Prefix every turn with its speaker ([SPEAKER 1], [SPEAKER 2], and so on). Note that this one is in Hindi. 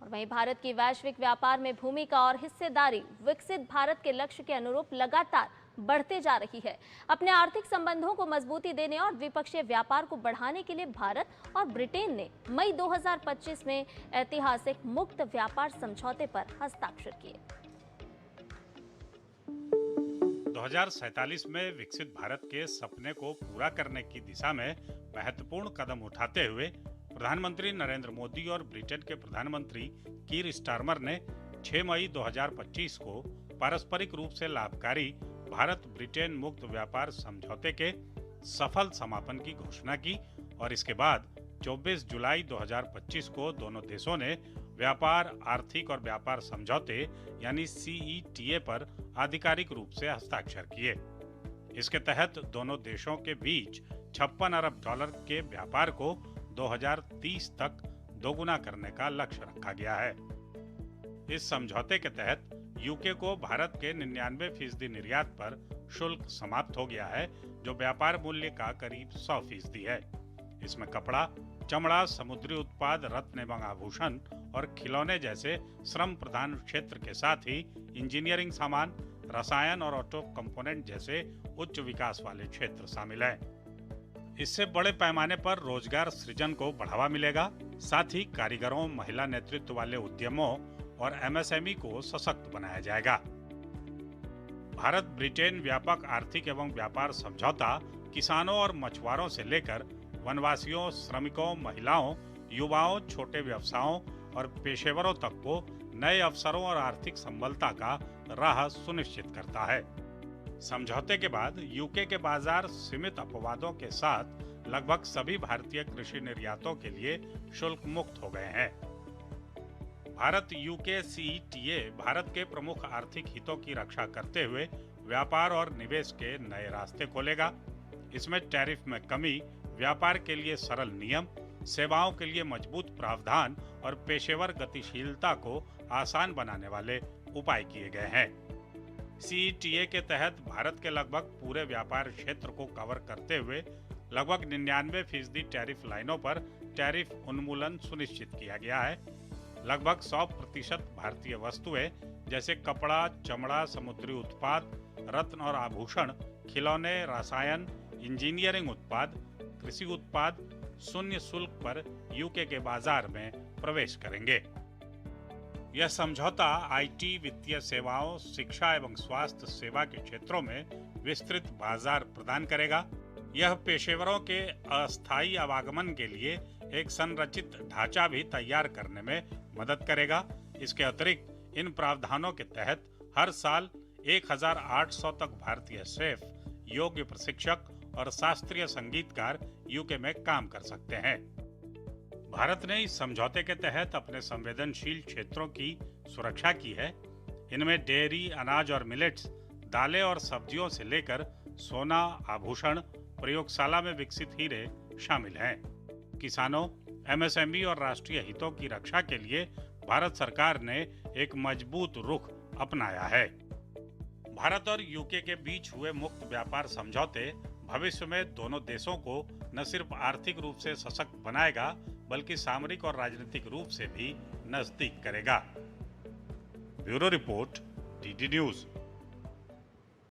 [SPEAKER 1] और वहीं भारत की वैश्विक व्यापार में भूमिका और हिस्सेदारी विकसित भारत के लक्ष्य के अनुरूप लगातार बढ़ते जा रही है। अपने आर्थिक संबंधों को मजबूती देने और द्विपक्षीय व्यापार को बढ़ाने के लिए भारत और ब्रिटेन ने मई 2025 में ऐतिहासिक मुक्त व्यापार समझौते पर हस्ताक्षर किए।
[SPEAKER 2] 2047 में विकसित भारत के सपने को पूरा करने की दिशा में महत्वपूर्ण कदम उठाते हुए प्रधानमंत्री नरेंद्र मोदी और ब्रिटेन के प्रधानमंत्री कीर स्टारमर ने 6 मई 2025 को पारस्परिक रूप से लाभकारी भारत ब्रिटेन मुक्त व्यापार समझौते के सफल समापन की घोषणा की और इसके बाद 24 जुलाई 2025 को दोनों देशों ने व्यापार, आर्थिक और व्यापार समझौते यानी CETA पर आधिकारिक रूप से हस्ताक्षर किए। इसके तहत दोनों देशों के बीच 56 अरब डॉलर के व्यापार को 2030 तक दोगुना करने का लक्ष्य रखा गया है। इस समझौते के तहत यूके को भारत के 99% निर्यात पर शुल्क समाप्त हो गया है, जो व्यापार मूल्य का करीब 100% है। इसमें कपड़ा, चमड़ा, समुद्री उत्पाद, रत्न एवं आभूषण और खिलौने जैसे श्रम प्रधान क्षेत्र के साथ ही इंजीनियरिंग सामान, रसायन और ऑटो कंपोनेंट जैसे उच्च विकास वाले क्षेत्र शामिल हैं। इससे बड़े पैमाने पर रोजगार सृजन को बढ़ावा मिलेगा, साथ ही कारीगरों, महिला नेतृत्व वाले उद्यमों और MSME को सशक्त बनाया जाएगा। भारत ब्रिटेन व्यापक आर्थिक एवं व्यापार समझौता किसानों और मछुआरों से लेकर वनवासियों, श्रमिकों, महिलाओं, युवाओं, छोटे व्यवसायों और पेशेवरों तक को नए अवसरों और आर्थिक संबलता का राह सुनिश्चित करता है। समझौते के बाद यूके के बाजार सीमित अपवादों के साथ लगभग सभी भारतीय कृषि निर्यातों के लिए शुल्क मुक्त हो गए हैं। भारत यूके CETA भारत के प्रमुख आर्थिक हितों की रक्षा करते हुए व्यापार और निवेश के नए रास्ते खोलेगा। इसमें टैरिफ में कमी, व्यापार के लिए सरल नियम, सेवाओं के लिए मजबूत प्रावधान और पेशेवर गतिशीलता को आसान बनाने वाले उपाय किए गए हैं। CETA के तहत भारत के लगभग पूरे व्यापार क्षेत्र को कवर करते हुए लगभग 99% टैरिफ लाइनों पर टैरिफ उन्मूलन सुनिश्चित किया गया है। लगभग 100% भारतीय वस्तुएं जैसे कपड़ा, चमड़ा, समुद्री उत्पाद, रत्न और आभूषण, खिलौने, रसायन, इंजीनियरिंग उत्पाद, कृषि उत्पाद शून्य शुल्क पर यूके के बाजार में प्रवेश करेंगे। यह समझौता IT, वित्तीय सेवाओं, शिक्षा एवं स्वास्थ्य सेवा के क्षेत्रों में विस्तृत बाजार प्रदान करेगा। यह पेशेवरों के अस्थायी आवागमन के लिए एक संरचित ढांचा भी तैयार करने में मदद करेगा। इसके अतिरिक्त इन प्रावधानों के तहत हर साल 1800 तक भारतीय शेफ, योग्य प्रशिक्षक और शास्त्रीय संगीतकार यूके में काम कर सकते हैं। भारत ने इस समझौते के तहत अपने संवेदनशील क्षेत्रों की सुरक्षा की है। इनमें डेयरी, अनाज और मिलेट्स, दालें और सब्जियों से लेकर सोना, आभूषण, प्रयोगशाला में विकसित हीरे शामिल हैं। किसानों, MSME और राष्ट्रीय हितों की रक्षा के लिए भारत सरकार ने एक मजबूत रुख अपनाया है। भारत और यूके के बीच हुए मुक्त व्यापार समझौते भविष्य में दोनों देशों को न सिर्फ आर्थिक रूप से सशक्त बनाएगा, बल्कि सामरिक और राजनीतिक रूप से भी नजदीक करेगा। Bureau report, DD news.